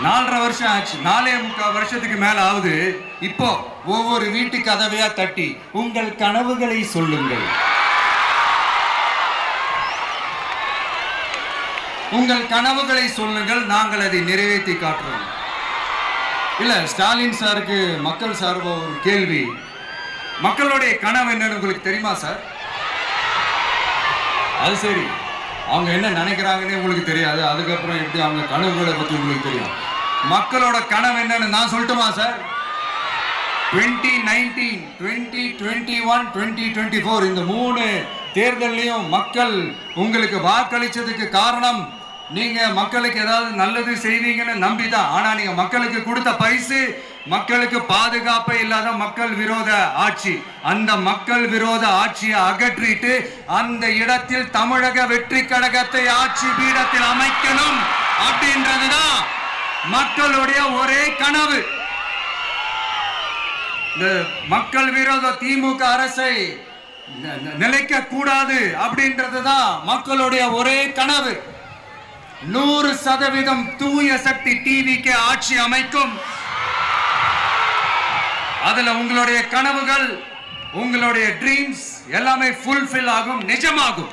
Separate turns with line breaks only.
4.5 வருஷம் ஆச்சு, 4.25 வருஷத்துக்கு மேல ஆகுது. இப்போ ஒவ்வொரு வீட்டு கதவையா தட்டி உங்கள் கனவுகளை சொல்லுங்கள், உங்கள் கனவுகளை சொல்லுங்கள், நாங்கள் அதை நிறைவேற்றி காட்டுறோம். இல்ல, ஸ்டாலின் சாருக்கு மக்கள் சார்பா ஒரு கேள்வி. மக்களுடைய கனவு என்னன்னு உங்களுக்கு தெரியுமா சார்? அது சரி, அவங்க என்ன நினைக்கிறாங்கன்னு உங்களுக்கு தெரியாது, அதுக்கப்புறம் எப்படி அவங்க கனவுகளை பற்றி உங்களுக்கு தெரியும். மக்களோட கனவு என்னன்னு நான் சொல்லட்டுமா சார்? 2019, 2021, 2024 இந்த 3 தேர்தலையும் மக்கள் உங்களுக்கு வாக்களிச்சதுக்கு காரணம் நீங்க மக்களுக்கு ஏதாவது நல்லது செய்வீங்கன்னு நம்பிதான். ஆனா நீங்க மக்களுக்கு கொடுத்த பரிசு மக்களுக்கு பாதுகாப்பே இல்லாத மக்கள் விரோத ஆட்சி. அந்த மக்கள் விரோத ஆட்சியை அகற்றிட்டு அந்த இடத்தில் தமிழக வெற்றி கழகத்தை ஆட்சி பீடத்தில் அமைக்கணும் அப்படின்றதுதான் மக்களுடைய ஒரே கனவு. இந்த மக்கள் விரோத திமுக அரசை நிலைக்க கூடாது அப்படின்றதுதான் மக்களுடைய ஒரே கனவு. 100% தூய சக்தி டிவிக்கு ஆட்சி அமைக்கும். அதுல உங்களுடைய கனவுகள், உங்களுடைய ட்ரீம்ஸ் எல்லாமே ஃபுல்ஃபில் ஆகும், நிஜமாகும்.